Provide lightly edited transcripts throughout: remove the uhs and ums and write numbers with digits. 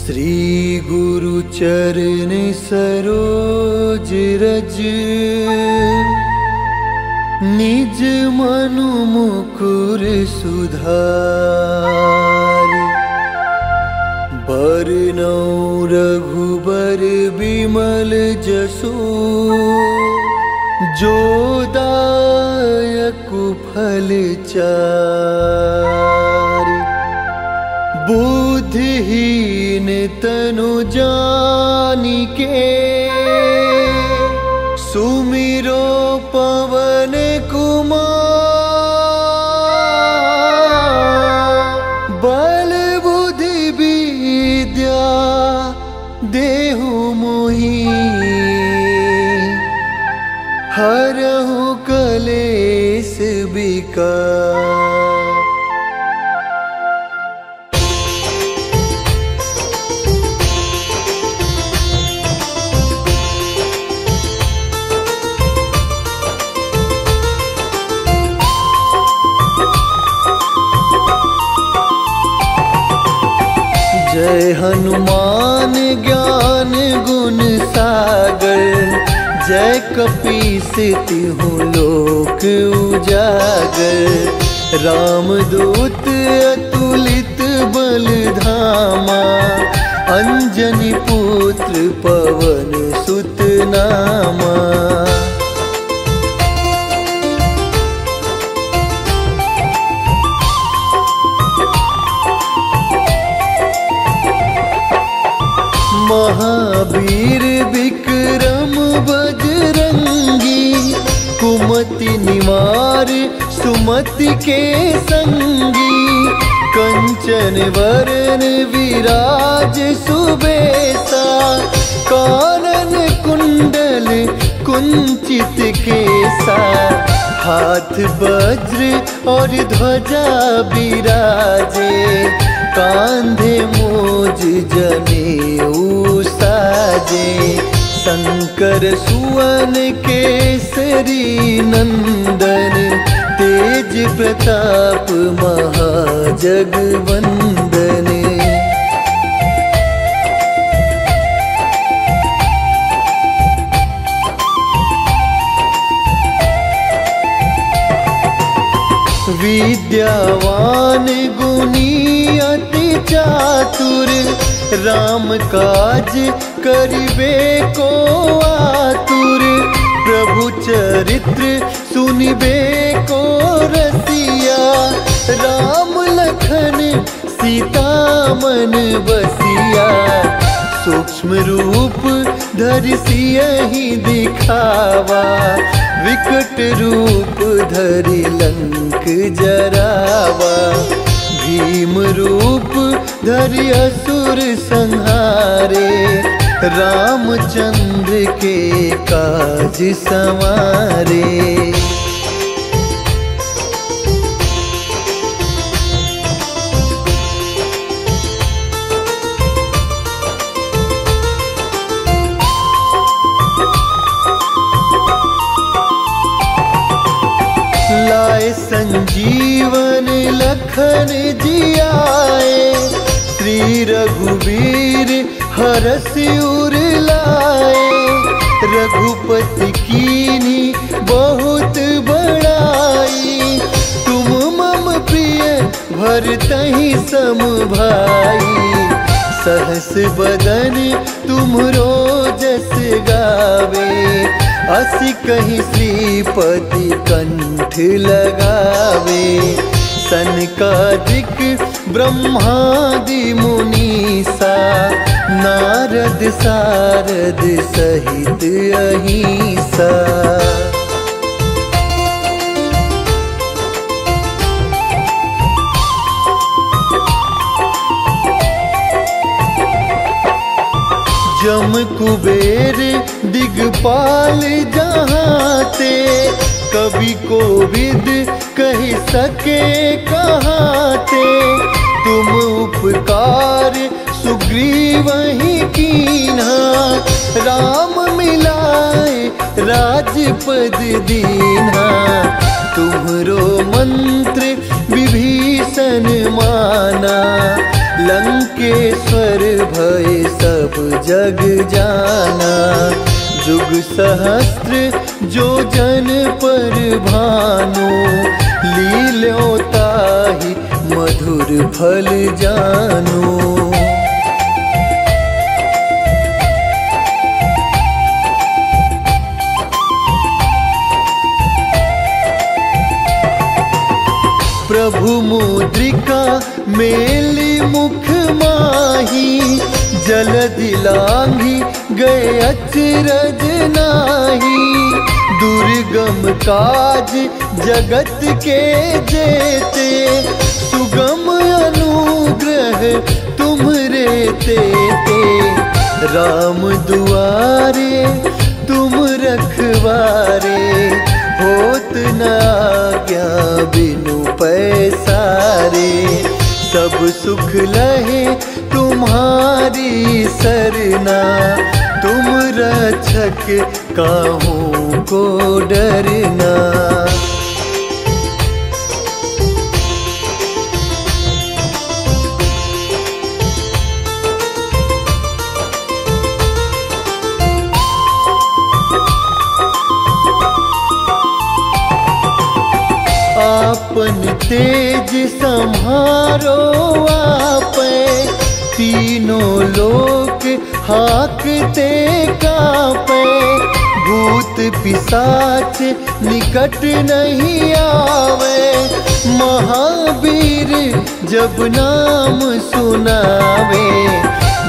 श्री गुरु चरण सरोज रज, निज मनु मुकुर सुधार। बरनौ रघुबर बिमल जसु, जो दायक फल चार। बुद्धिहीन तनु जानिके, सुमिरो पवन कुमार। बल बुद्धि विद्या देहु मोहि, हरहु कलेश विकार। जय हनुमान ज्ञान गुण सागर, जय कपीस तिहु लोक उजागर। रामदूत अतुलित बल धामा, अंजनी पुत्र पवन सुत नामा। महावीर विक्रम बजरंगी, कुमति निवार सुमति के संगी। कंचन वरन विराज सुबेसा, कानन कुंडल कुंचित केसा। हाथ वज्र और ध्वजा बिराजे, कांधे मूज जनेऊ साजे। शंकर सुवन केसरी नंदन, तेज प्रताप महाजगवंदन। विद्यावान गुणी अति चातुर, राम काज करिबे को आतुर। प्रभु चरित्र सुनिबे को रसिया, राम लखन सीता मन बसिया। सूक्ष्म रूप धरि सियहि दिखावा, विकट रूप धरि लंक जरावा। भीम रूप धरि असुर संहारे, रामचंद्र के काज संवारे। लाए संजीवन लखन जियाए, श्री रघुवीर हरषि उर लाए। रघुपति कीन्ही बहुत बड़ाई, तुम मम प्रिय भरतहि सम भाई। सहस बदन तुमरो जस गावे, अस कहीं श्रीपति कंठ लगावे। सनकादिक ब्रह्मादि मुनीसा, नारद सारद सहित अहिसा। जम कुबेर दिगपाल जहाते, कवि कोविद कही सके कहाते। तुम उपकार सुग्रीवहि कीन्हा, राम मिलाए राजपद दीन्हा। तुम्हरो मंत्र विभीषण माना, लंकेश्वर भय सब जग जाना। जुग सहस्त्र जो जन पर भानु, लील्यो ताहि मधुर फल जानु। प्रभु मुद्रिका मेली मुख माही, जलधि लांघी गए अचरज नाही। दुर्गम काज जगत के जेते, सुगम अनुग्रह तुमरे तेते। राम दुआरे तुम रखवारे, होत न आज्ञा बिनु पैसारे। सब सुख लहे तुम्हारी सरना, तुम रक्षक काहू को डरना। आपन तेज संहारो आपे, तीनों लोक हाकते कापे। भूत पिशाच निकट नहीं आवे, महावीर जब नाम सुनावे।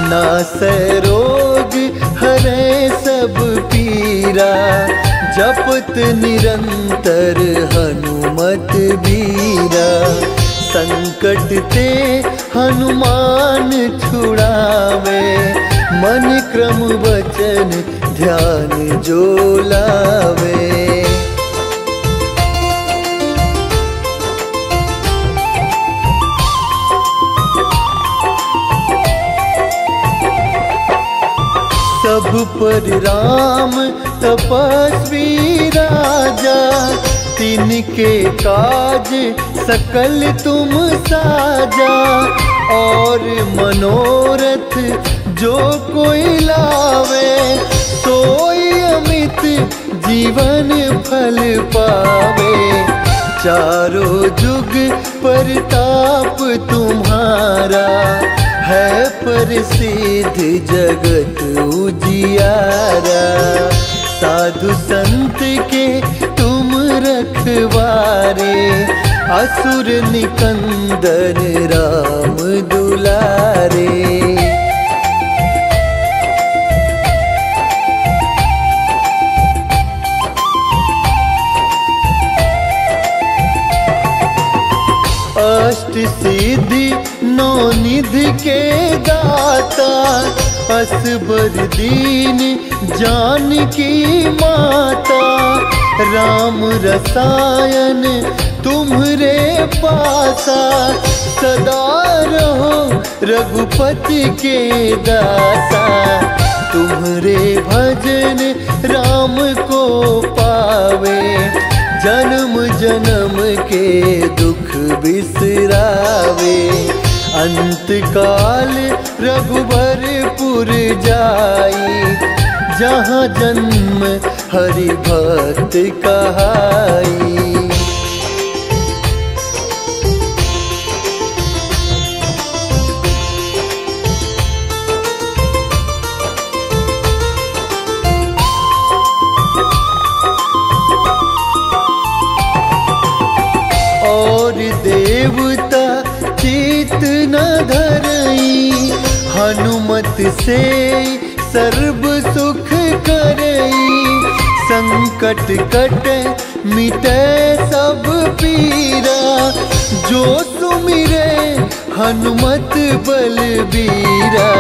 नासै रोग हरे सब पीरा, जपत निरंतर हनुमत बीरा। संकट ते हनुमान छुड़ावे, मन क्रम वचन ध्यान जो लावे। सब पर राम तपस्वी राजा, तिनके काज सकल तुम साजा। और मनोरथ जो कोई लावे, सोई अमित जीवन फल पावे। चारों जुग परताप तुम्हारा, है प्रसिद्ध जगत उजियारा। साधु संत के तुम रखवारे, असुर निकंदन राम दुलारे। अष्ट सिद्धि नौ निधि के दाता, असबर दीन जानकी माता। राम रसायन तुम्हरे पासा, सदा रहो रघुपति के दासा। तुम्हरे भजन राम को पावे, जन्म जन्म के दुख बिसरावे। अंत काल रघुबरपुर जाई, जहाँ जन्म हरि भक्त कहाई। और देवता चित न धरई, हनुमत से सर्व सुख करई। संकट कटे मिटे सब पीरा, जो सुमिरे हनुमत बलबीरा।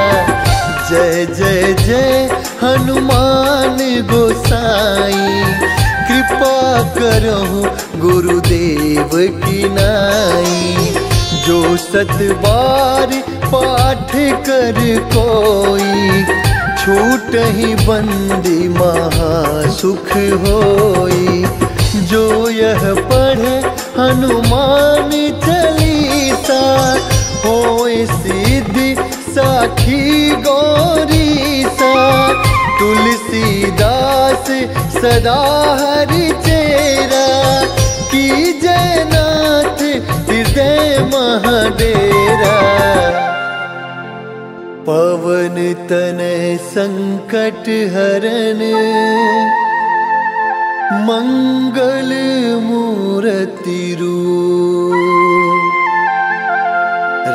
जय जय जय हनुमान गोसाई, कृपा करहु गुरुदेव की नाई। जो सत बार पाठ कर कोई, छूट ही बंदी महा सुख होई। जो यह पढ़े हनुमान चालीसा, होए सिद्धि सा राखी गौरी सा, तुलसीदास सदा हरि चेरा, की जयनाथ हृदय महाडेरा। पवन तनय संकट हरन, मंगल मूर्ति रूप,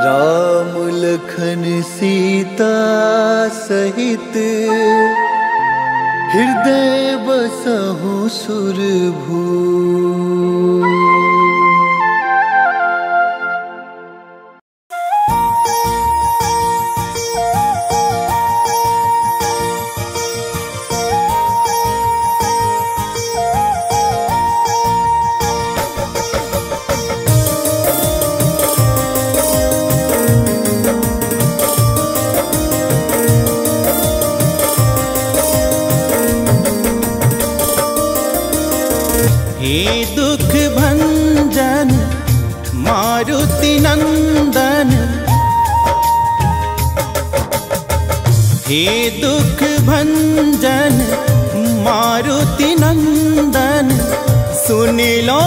राम लखन सीता सहित, हृदय बसहु सुरभूप। हे दुख भंजन मारुति नंदन, हे दुख भंजन मारुति नंदन, सुन लो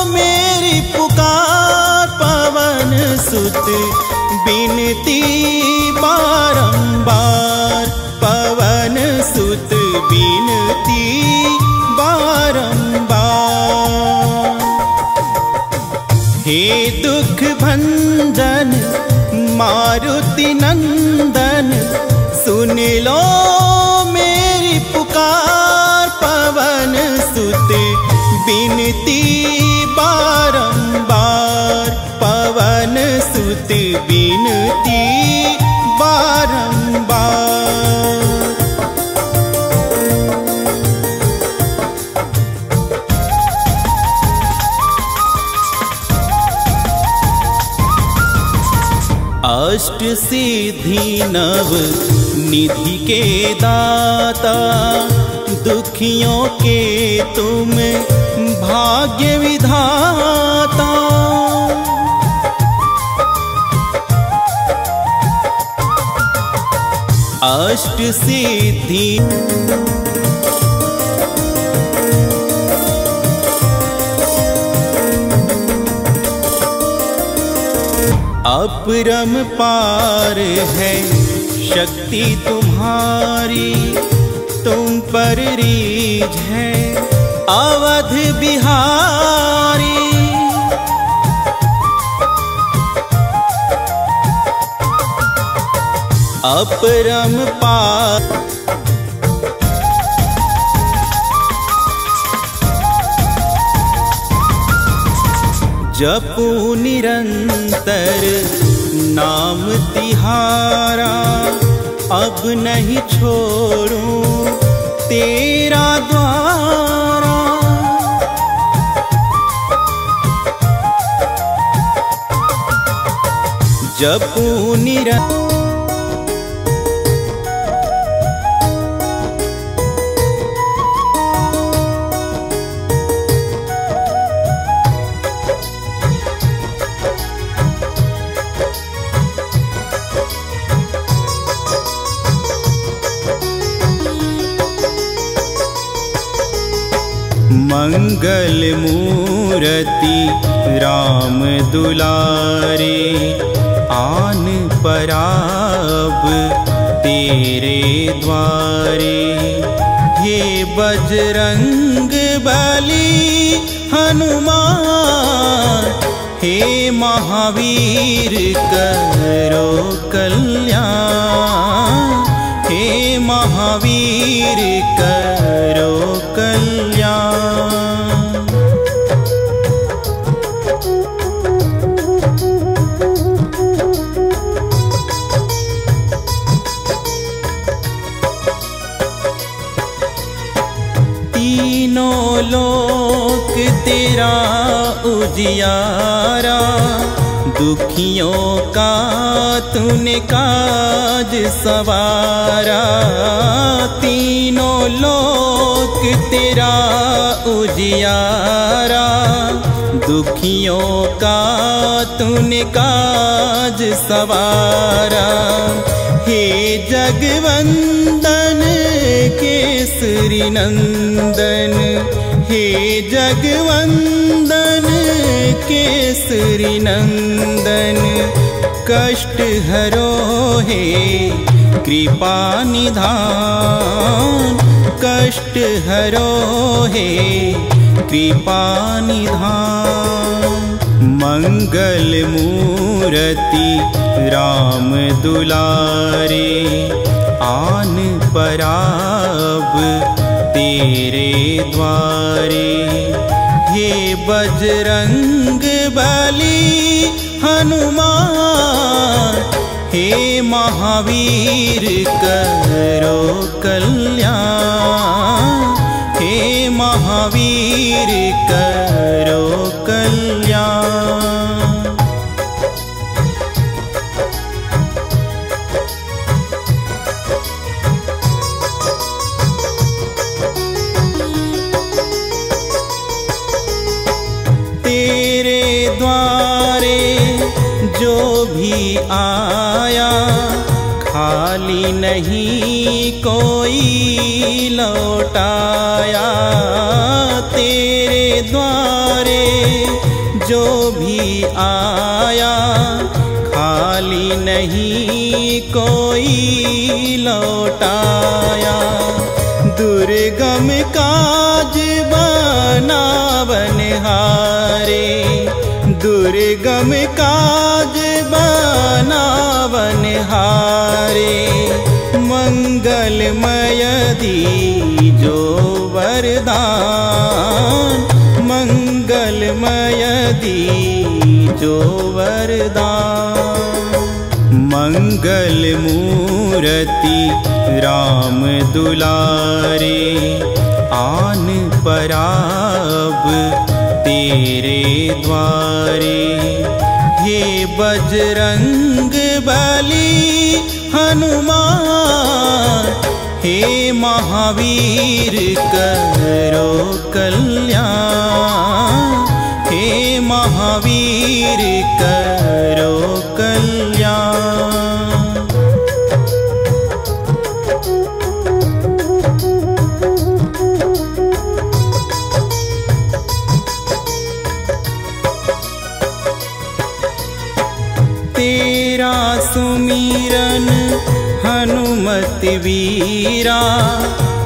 मेरी पुकार पवन सुत बिनती बारंबार, पवन सुत बिनती बारंबार। हे दुख भंजन मारुति नंदन, सुन लो मेरी पुकार पवन सुत बिनती बारंबार, पवन सुत बिनती बारंबार। अष्ट सिद्धि नव निधि के दाता, दुखियों के तुम भाग्य विधाता। अष्ट सिद्धि अपरम पार है शक्ति तुम्हारी, तुम पर रीझ है अवध बिहारी। अपरम पार जपू निरंतर नाम तिहारा, अब नहीं छोड़ूं तेरा द्वारा। जपू निरंतर मंगल मूर्ति राम दुलारे, आन पराब तेरे द्वारे। हे बजरंग बली हनुमान, हे महावीर करो कल्याण, हे महावीर करो कल्याण। तीनों लोक तेरा उजियारा, दुखियों का तूने काज सवारा। तीनों लोक तेरा उजियारा, दुखियों का तूने काज सवारा। हे जगवंदन केसरी नंदन, हे जगवंदन केसरी नंदन, कष्ट हरो हे कृपा निधान, कष्ट हरो हे कृपा निधान। मंगल मूर्ति राम दुलारे, आन पराब तेरे द्वारे। हे बजरंग बली हनुमान, हे महावीर करो कल्याण, हे महावीर करो कल्याण। तेरे द्वारे जो भी आया, खाली नहीं कोई लौटाया। तेरे द्वारे जो भी आया, खाली नहीं कोई लौटाया। दुर्गम काज बनावनहारे, दुर्गम काज बनावनहारे। मंगलमय दीजो वरदान, मंगलमय दीजो वरदान। मंगल मूर्ति राम दुलारे, आन पराब तेरे द्वारे। हे बजरंग बली हनुमान, हे महावीर करो कल्याण, हे महावीर करो कल्याण। तेरा सुमिरन हनुमत वीरा,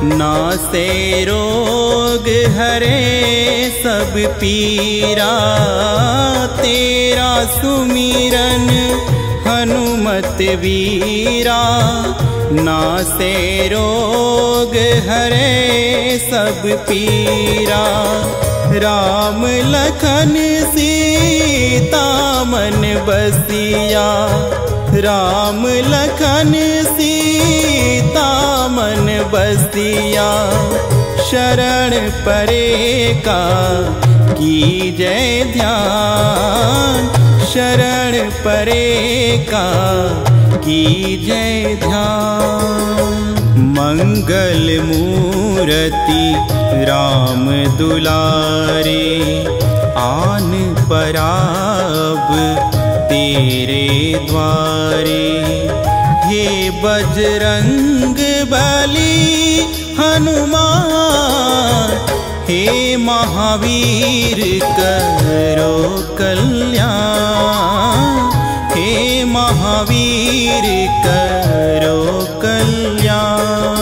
नासे रोग हरे सब पीरा। तेरा सुमिरन हनुमत वीरा, नासे रोग हरे सब पीरा। राम लखन सीता मन बसिया, राम लखन सीता मन बसिया। शरण परे का कीजय ध्यान, शरण परे का कीजय ध्यान। मंगल मूर्ति राम दुलारे, आन पराब तेरे द्वारे। हे बजरंग बली हनुमान, हे महावीर करो कल्याण, हे महावीर करो कल्याण।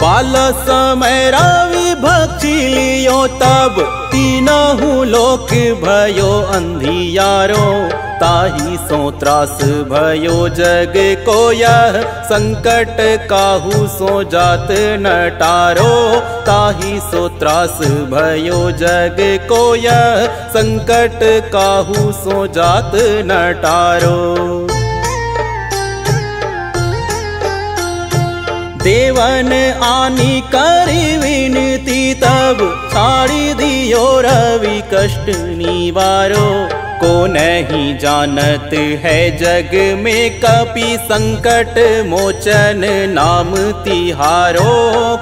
बाल समय रावि भक्षी लियो, तब तीनहु लोक भयो अंधियारो। ताहि सो त्रास भयो जग को यह, संकट काहू सो जात नटारो। ताहि सो त्रास भयो जग को यह, संकट काहू सो जात नटारो। देवन आनी करी विनती, तब छाड़ी दियो रवि कष्ट निवारो। को नहीं जानत है जग में कपि संकट मोचन नाम तिहारो।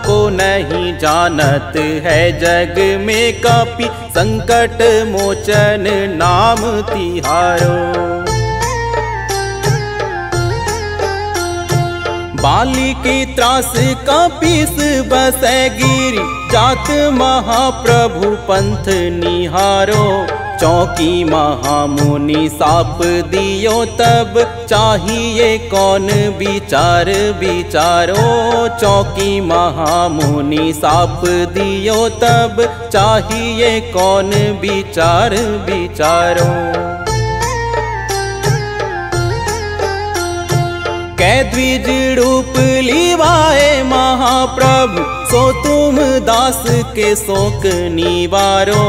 को नहीं जानत है जग में कपि संकट मोचन नाम तिहारो। बाली की त्रास कपीस बसै गिरि जात महाप्रभु पंथ निहारो। चौकी महामुनि साप दियो तब चाहिए कौन विचार विचारो। चौकी महामुनि साप दियो तब चाहिए कौन विचार विचारो। कै द्विज रूप लिवाए महाप्रभु सो तुम दास के शोक निवारो।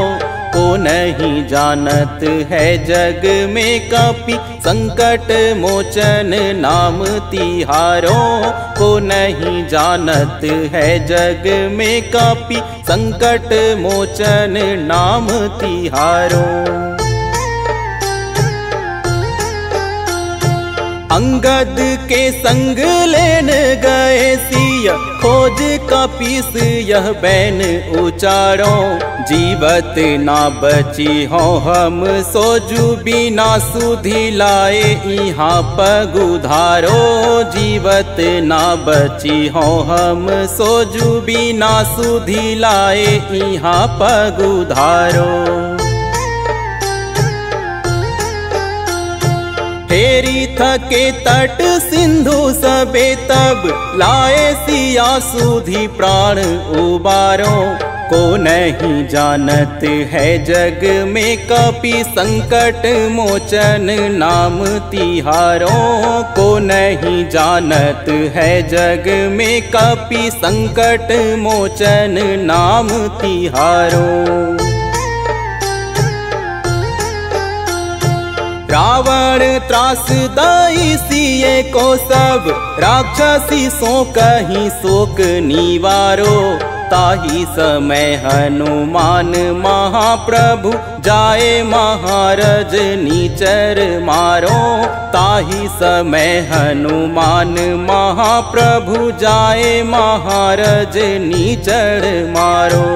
को नहीं जानत है जग में कपि संकट मोचन नाम तिहारो। को नहीं जानत है जग में कपि संकट मोचन नाम तिहारो। अंगद के संग लेन गए सिया खोज कपीस यह बैन उचारो। जीवत ना बची हो हम सोजू बिना सुधि लाए यहाँ पगुधारो। जीवत ना बची हो हम सोजू बिना सुधि लाए यहाँ पगुधारो। फेरी थके तट सिंधु सबे तब लाए सिया सुधि प्राण उबारो। को नहीं जानत है जग में कपि संकट मोचन नाम तिहारो। को नहीं जानत है जग में कपि संकट मोचन नाम तिहारो। रावण त्रास दाई सिए को सब राक्षसी सो कहीं शोक निवारो। ताही समय हनुमान महाप्रभु जाए महाराज नीचर मारो। ताही समय हनुमान महाप्रभु जाए महाराज नीचर मारो।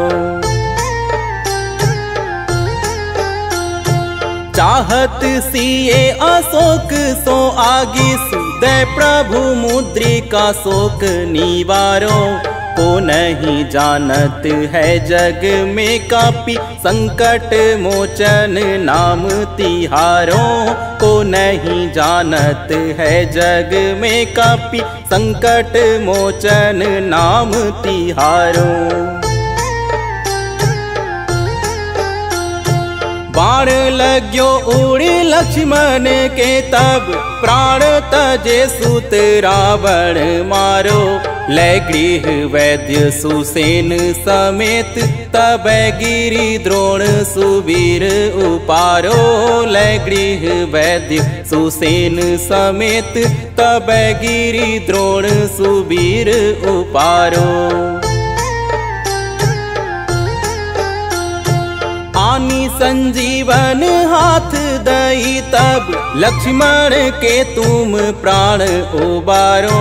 चाहत सिए अशोक सो आगी सुदय प्रभु मुद्रिका शोक निवारो। को नहीं जानत है जग में कपि संकट मोचन नाम तिहारो। को नहीं जानत है जग में कपि संकट मोचन नाम तिहारो। बाण लग्यो उड़ी लक्ष्मण के तब प्राण तजे सुत रावण मारो। लय गृह वैद्य सुसेन समेत तब गिरि द्रोण सुबीर उपारो। लय गृह वैद्य सुसेन समेत तब गिरि द्रोण सुबीर उपारो। आनी संजीवन हाथ दई तब लक्ष्मण के तुम प्राण उबारो।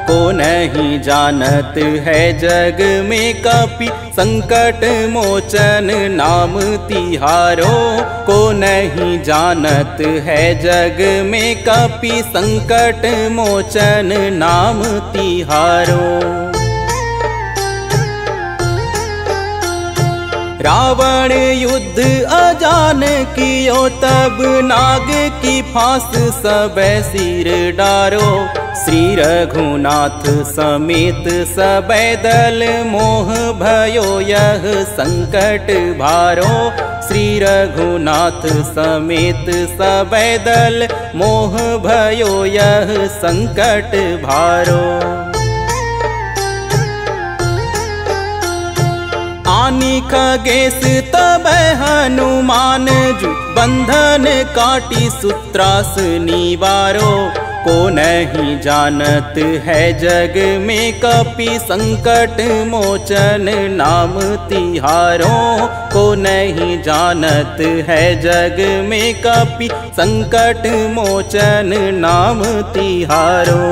को नहीं जानत है जग में कपि संकट मोचन नाम तिहारो। को नहीं जानत है जग में कपि संकट मोचन नाम तिहारो। रावण युद्ध अजान कियो तब नाग की फांस सब सिर डारो। श्री रघुनाथ समेत सब दल मोह भयो यह संकट भारो। श्री रघुनाथ समेत सब दल मोह भयो यह संकट भारो। आनी खगेश तब हनुमान जु बंधन काटी सूत्रास निवारो। को नहीं जानत है जग में कपि संकट मोचन नाम तिहारो। को नहीं जानत है जग में कपि संकट मोचन नाम तिहारो।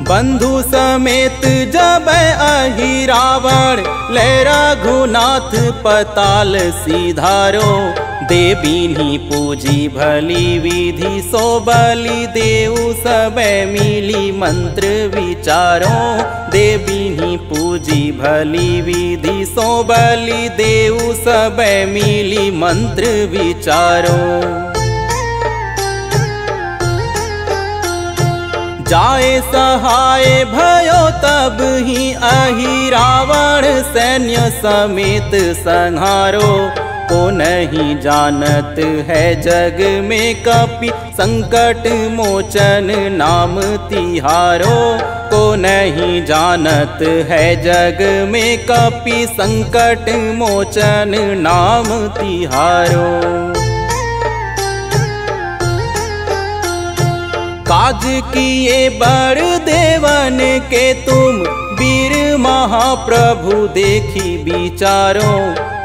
बंधु समेत जब अहि रावण ले रघुनाथ पताल सिधारो। देवीनी पूजी भली विधि सो बलि देऊ सब मिली मंत्र विचारो। देवीनी पूजी भली विधि सो बलि देऊ सब मिली मंत्र विचारो। जाए सहाय भयो तब ही अहि रावण सैन्य समेत संहारो। को नहीं जानत है जग में कपि संकट मोचन नाम तिहारो। को नहीं जानत है जग में कपि संकट मोचन नाम तिहारो। काज किए बड़ देवन के तुम वीर महाप्रभु देखी विचारो।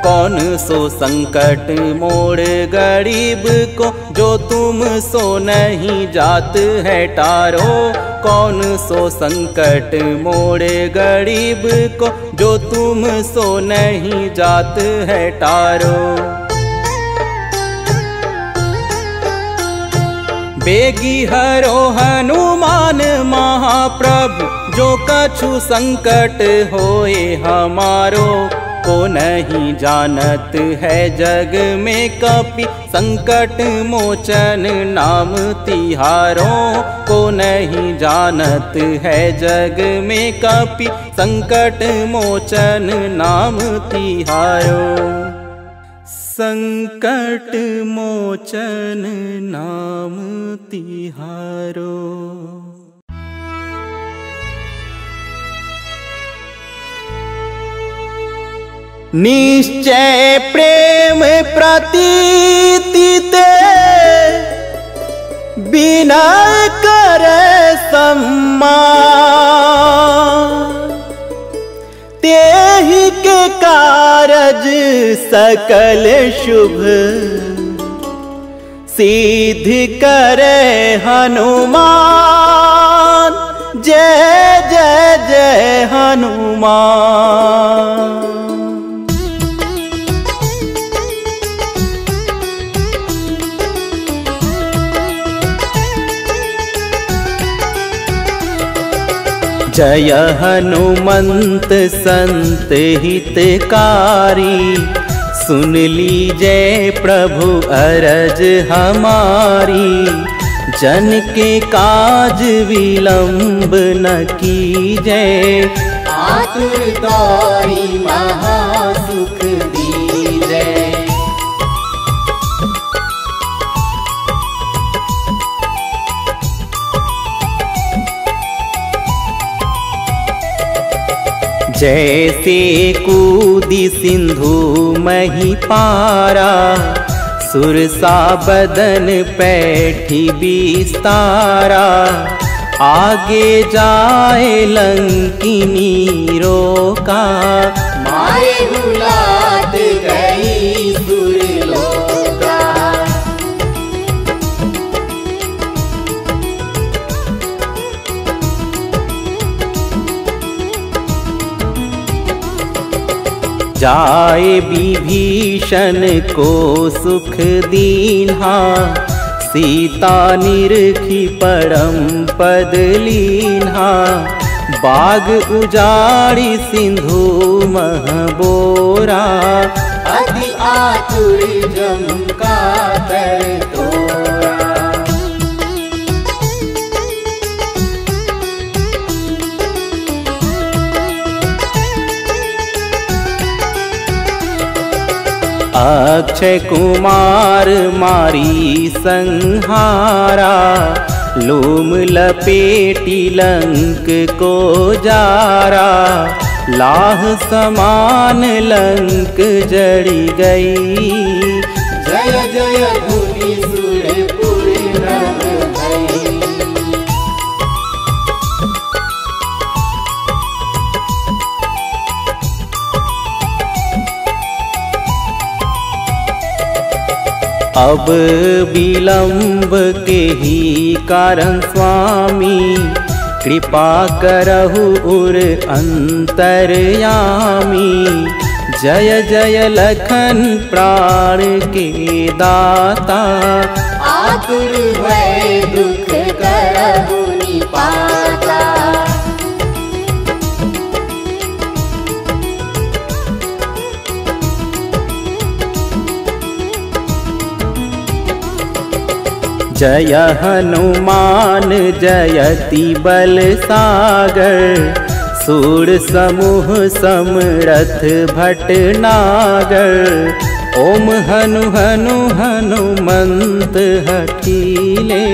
कौन सो संकट मोड़ गरीब को जो तुम सो नहीं जात है टारो। कौन सो संकट मोड़ गरीब को जो तुम सो नहीं जात है टारो। बेगी हरो हनुमान महाप्रभु जो कछु संकट होए हमारो। को नहीं जानत है जग में कपि संकट मोचन नाम तिहारो। को नहीं जानत है जग में कपि संकट मोचन नाम तिहारो। संकट मोचन नाम तिहारो। निश्चय प्रेम प्रतीति ते बिना करे सम्मान। तेहि के कारज सकल शुभ सिद्धि करे हनुमान। जय जय जय हनुमान। जय हनुमंत संत हितकारी। सुन लीजय प्रभु अरज हमारी। जन के काज विलंब न कीजय। आतुरदाई महासुख दीजय। जैसे कूदी सिंधु मही पारा। सुरसा बदन पैठी बिस्तारा। आगे जाए लंकिनी रोका। मारे हुलात गई सुरलोका। जाए विभीषण को सुख दीन्हा। सीता निरखी परम पद लीन्हा। बाग उजाड़ी सिंधु महबोरा। अति आतुर जम का तर तोरा। अक्षय कुमार मारी संहारा। लूम लपेटी लंक को जारा। लाह समान लंक जड़ी गई। जय जय धुनि अब विलंब के ही कारण स्वामी कृपा करहु उर अंतर्यामी। जय जय लखन प्राण के दाता, आतुर भय दुख करहु निपाता। जय हनुमान जयति बल सागर, सूर समूह समरथ भटनागर। ओम हनु हनु हनुमंत हठीले,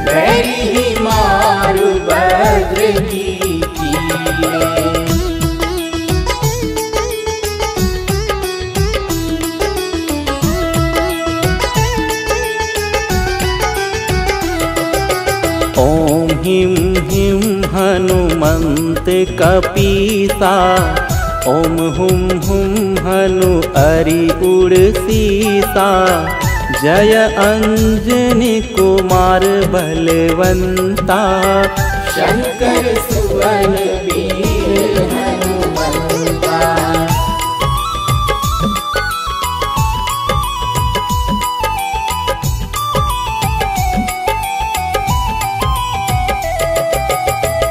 बैरी मारु भद्र की कीले। ओम हिम हिम हनुमंत कपीसा, ओम हुम हुम हनु अरि उड़ सीसा। जय अंजनी कुमार बलवंता, शंकर सुवन वीर हनुमंता।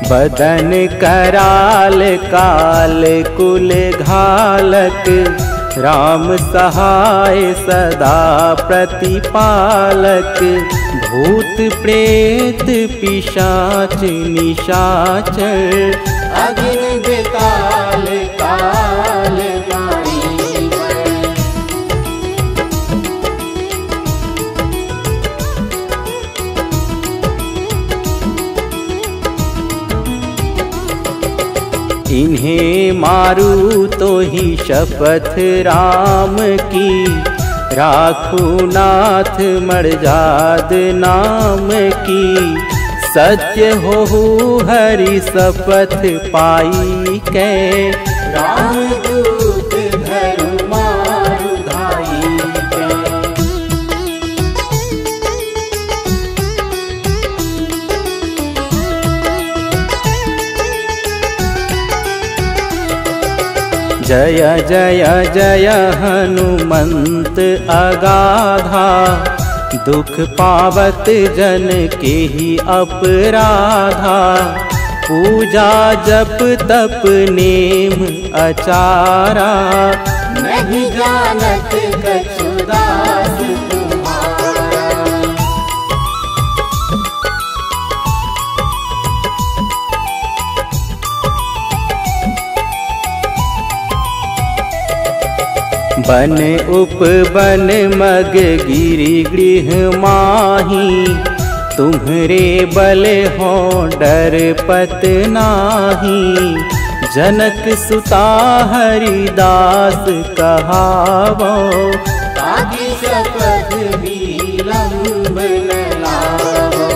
बदन कराल काल कुल घालक, राम सहाय सदा प्रतिपालक। भूत प्रेत पिशाच निशाचर, अग्नि बेताल काल नारी। इन्हें मारू तो ही शपथ राम की, राखू नाथ मर्याद नाम की। सत्य होहु हरि शपथ पाई कै, राम दूत धरु मारु धाई कै। जय जय जय हनुमंत अगाधा, दुख पावत जन के ही अपराधा। पूजा जप तप नेम आचारा, नहीं जानत कछु दास तुम्हारा। बन उपवन मग गिरि गृह माही, तुम्हरे बल हो डर पत नाही। जनक सुता हरिदास कहावो, ताकि शपथ विलंब न लावो।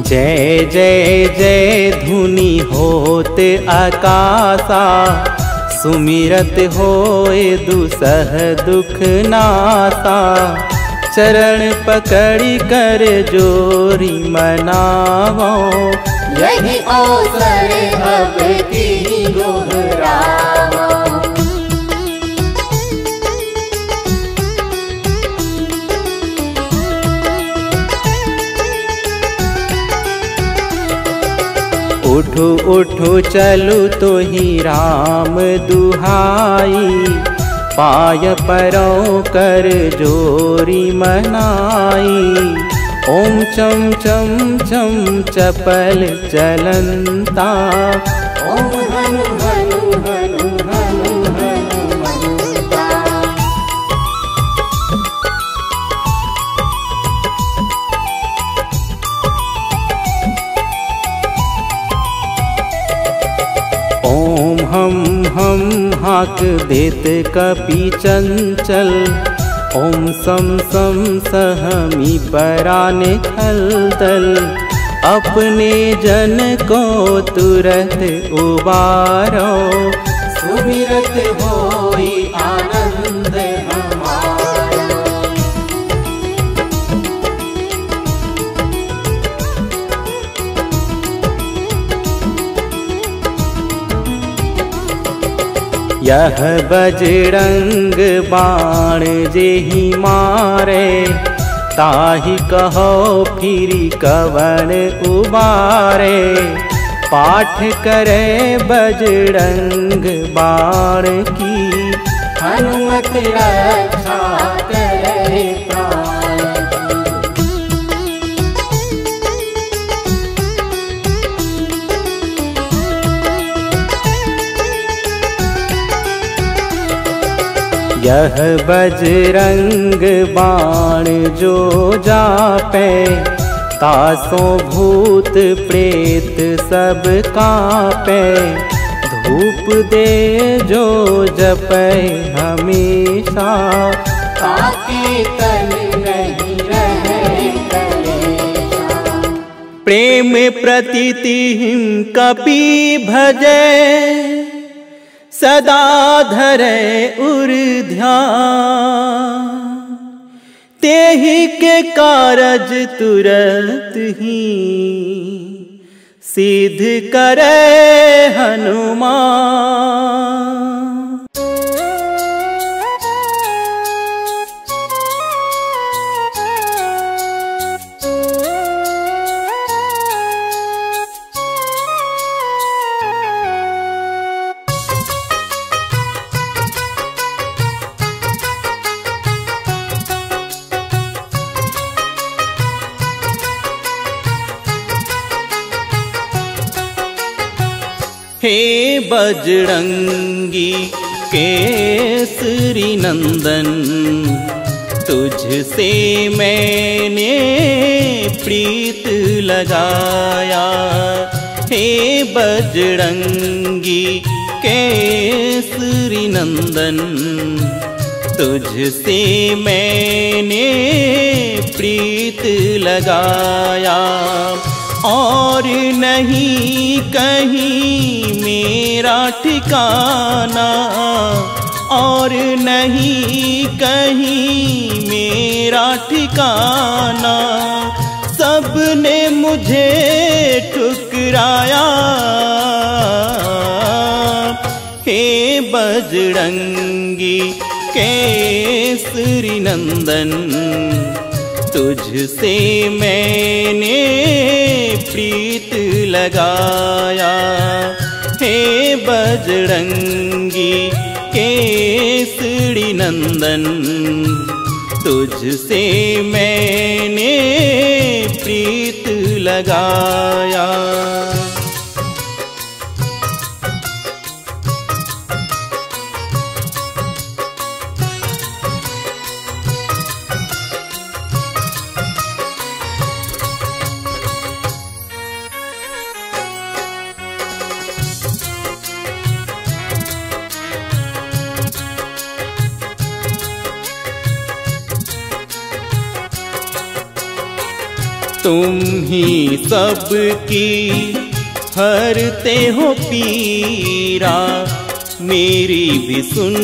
जय जय जय धुनि होत आकाशा, सुमिरत होए दुसह दुख नासा। चरण पकड़ी कर जोरी मनावो, यही अवसर अब की दोहरावो। उठो उठो चलो तो ही राम दुहाई, पाय परों कर जोरी मनाई। ओम चम चम चम चपल चलंता, ओम हनु हनु हनु हनु हनुमंता। ओम हम हाक देत कपि चंचल, ओम सम सम सहमी पराने खलदल। अपने जन को तुरत उबारो, सुमिरत होई आनंद हमारा। यह बजरंग बाण जेहि मारे, ताहि कहो फिरी कवन उबारे। पाठ करे बजरंग बाण की, हनुमत रक्षा करे प्राण की। यह बजरंग बाण जो जापे, तासों भूत प्रेत सब कांपे। धूप दे जो जपे हमेशा, ताकि तन नहीं रहे कलेशा। प्रेम प्रतीतिहिं कपि भजे, सदा धरे उर ध्यान। तेहि के कारज तुरत ही, सिद्ध करे हनुमान। हे बजरंगी केसरी नंदन, तुझसे मैंने प्रीत लगाया। हे बजरंगी केसरी नंदन, तुझसे मैंने प्रीत लगाया। और नहीं कहीं मेरा ठिकाना, और नहीं कहीं मेरा ठिकाना। सबने मुझे ठुकराया। हे बजरंगी केसरी नंदन, तुझसे मैंने प्रीत लगाया। हे बजरंगी केसरी नंदन, तुझसे मैंने प्रीत लगाया। तुम ही सबकी हरते हो पीरा, मेरी भी सुन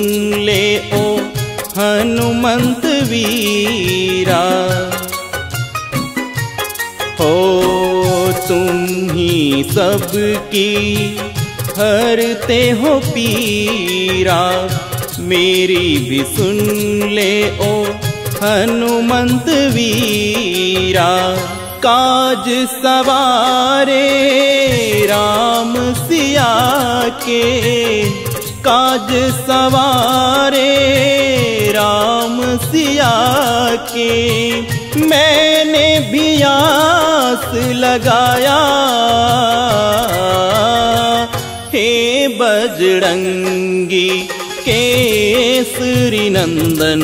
ले ओ हनुमंत वीरा। हो तुम ही सबकी हरते हो पीरा, मेरी भी सुन ले ओ हनुमंत वीरा। काज सवारे राम सिया के, काज सवारे राम सिया के। मैंने भी आस लगाया। हे बजरंगी केसरी नंदन,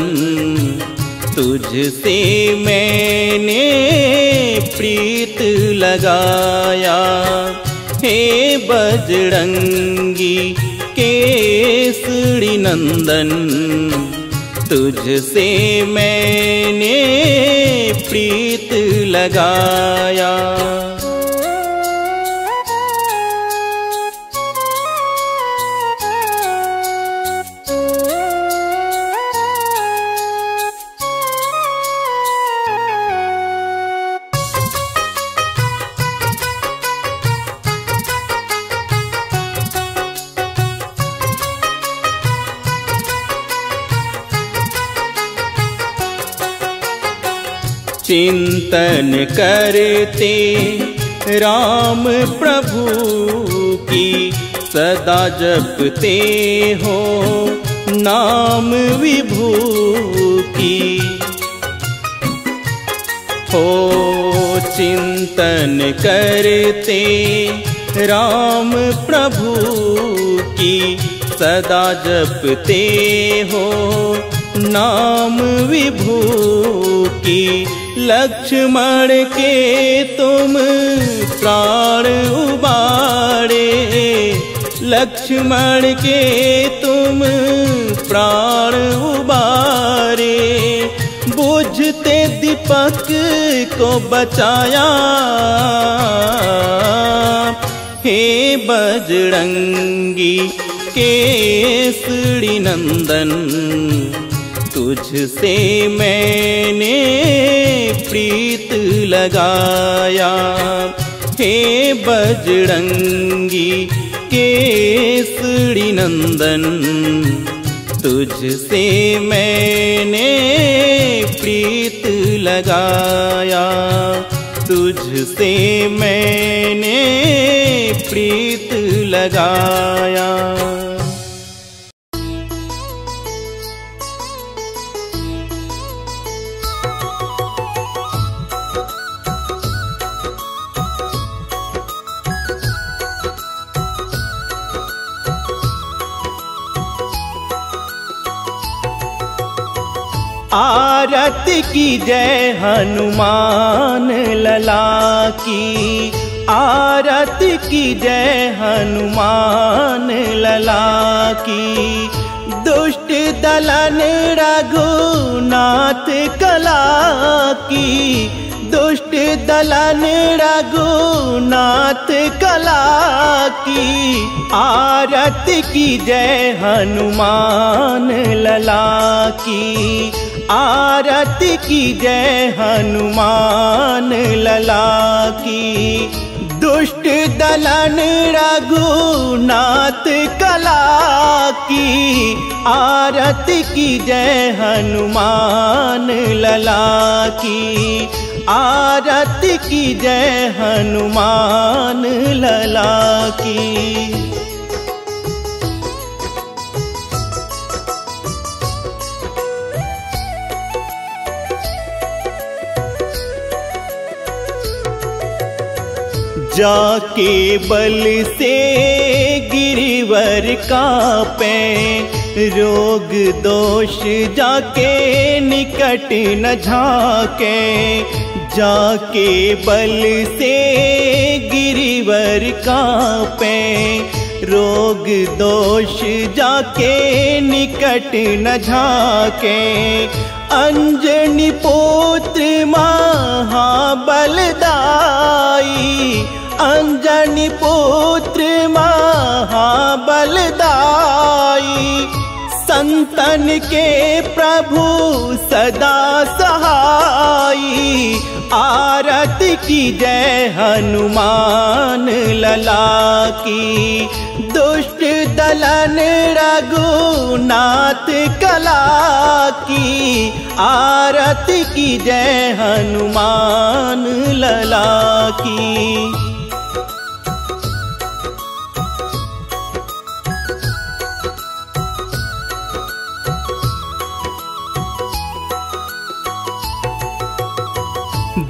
तुझसे मैंने प्रीत लगाया। हे बजरंगी केसरी नंदन, तुझसे मैंने प्रीत लगाया। चिंतन करते राम प्रभु की, सदा जपते हो नाम विभू की। हो चिंतन करते राम प्रभु की, सदा जपते हो नाम विभू की। लक्ष्मण के तुम प्राण उबारे, लक्ष्मण के तुम प्राण उबारे। बुझते दीपक को बचाया, हे बजरंगी केसरी नंदन। तुझसे मैंने प्रीत लगाया, हे बजरंगी केसरी नंदन। तुझसे मैंने प्रीत लगाया, तुझसे मैंने प्रीत लगाया। आरती की जय हनुमान लला की, आरती की जय हनुमान लला की। दुष्ट दलन रघुनाथ कला की, दुष्ट दलन रघुनाथ कला की। आरती की जय हनुमान लला की, आरती की जय हनुमान लला की। दुष्ट दलन रघुनाथ कला की, आरती की जय हनुमान लला की। आरती की जय हनुमान लला की। जाके बल से गिरिवर कापे, रोग दोष जाके निकट न झाके। जाके बल से गिरिवर कापे, रोग दोष जाके निकट न झाके। अंजनी पुत्र महाबलदाई, अंजनी पुत्र महाबलदाई। संतन के प्रभु सदा सहाई। आरती की जय हनुमान लला की। दुष्ट दलन रघुनाथ कला की। आरती की जय हनुमान लला की।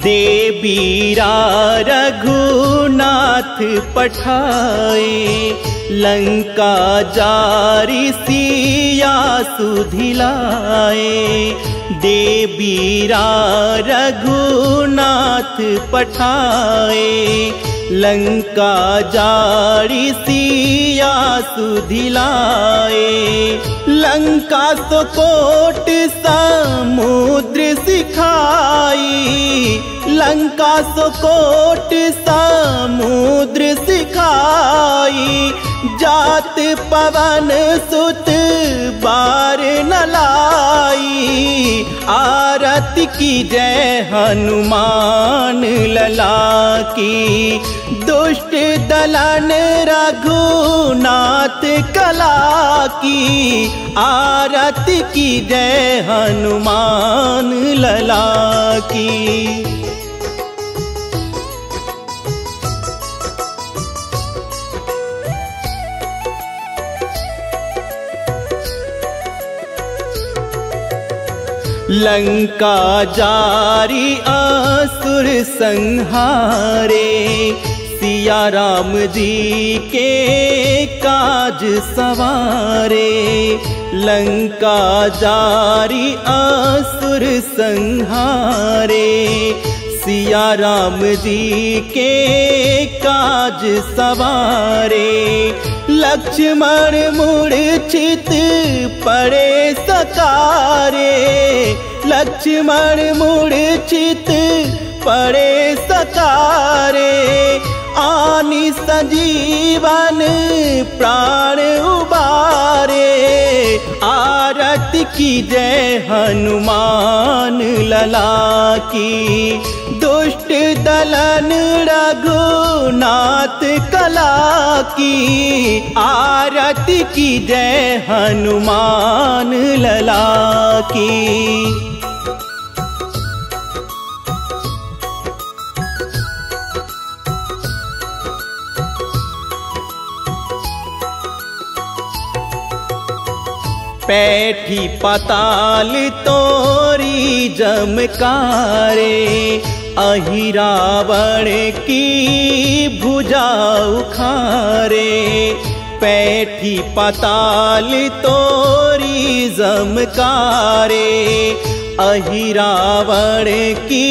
देवीरा रघुनाथ पठाए, लंका जारी सिया सुधिलाए। देवीरा रघुनाथ पठाए, लंका जारी सिया सुधिलाए। लंका सुकोट समुद्र सिखाई, लंका सुकोट समुद्र सिखाई। जात पवन सुत बार न लाई। आरती की जय हनुमान लला की। दुष्ट दलन रघुनाथ कला की आरती की जय हनुमान लला की। लंका जारी असुर संहारे, सिया राम जी के काज सवारे। लंका जारी असुर संहारे, सिया राम जी के काज सवारे। लक्ष्मण मूर्छित पड़े सकारे, लक्ष्मण मूर्छित पड़े सकारे। आनि संजीवन प्राण उबारे, आरती की जय हनुमान लला की। दुष्ट दलन रघुनाथ कला की आरती की जय हनुमान लला की। पैठी पाताल तोरी जमकारे, अहि रावण की भुजा उखारे। पैठी पाताल तोरी जमकारे, अहि रावण की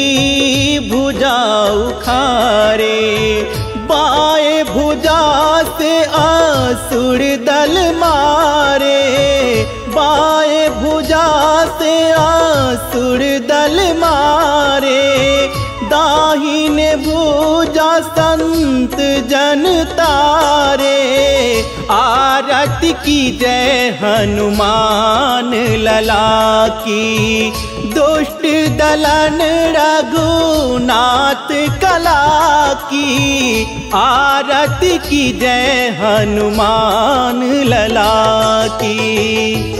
भुजा उखारे। बाएं भुजा से असुर दल मारे, बाएं भुजा से असुर दल मारे। दाहिने भुजा संत जन तारे, आरती की जय हनुमान लला की। दुष्ट दलन रघुनाथ कला की आरती की जय हनुमान लला की।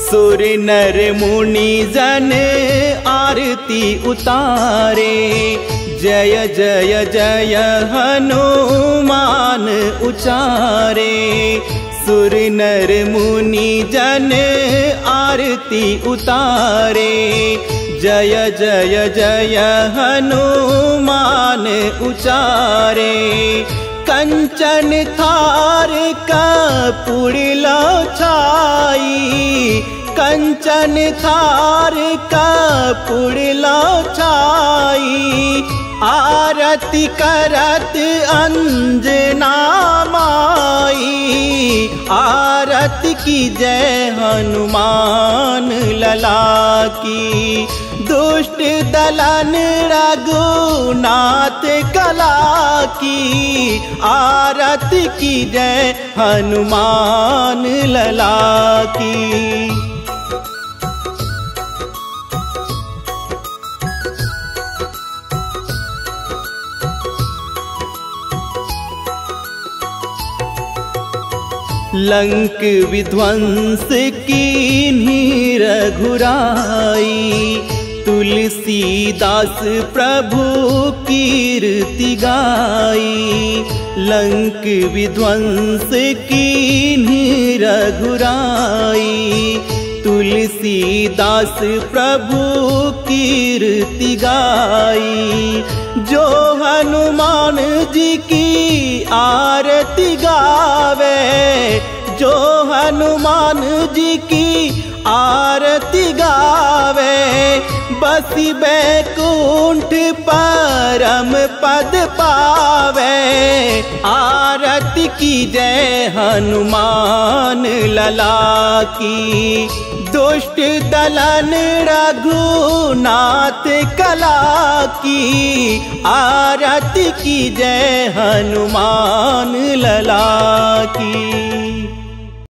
सुर नर मुनि जन आरती उतारे, जय जय जय हनुमान उचारे। सुर नर मुनि जन आरती उतारे, जय जय जय हनुमान उचारे। कंचन थार कपूर छाई, कंचन थार कपूर छाई। आरती करत अंजना माई, आरती की जय हनुमान लला की। दुष्ट दलन रघुनाथ कला की आरती की जय हनुमान लला की। लंक विध्वंस कीन्ही रघुराई, तुलसीदास प्रभु कीर्ति गाई। लंक विध्वंस कीन्ही रघुराई, तुलसीदास प्रभु कीर्ति गाई। जो हनुमान जी की आरती गावे, जो हनुमान जी की आरती गावे। बसी बैकुंठ परम परम पद पावे। आरती की जय हनुमान लला की, दुष्ट दलन रघुनाथ कला की। आरती की जय हनुमान लला की।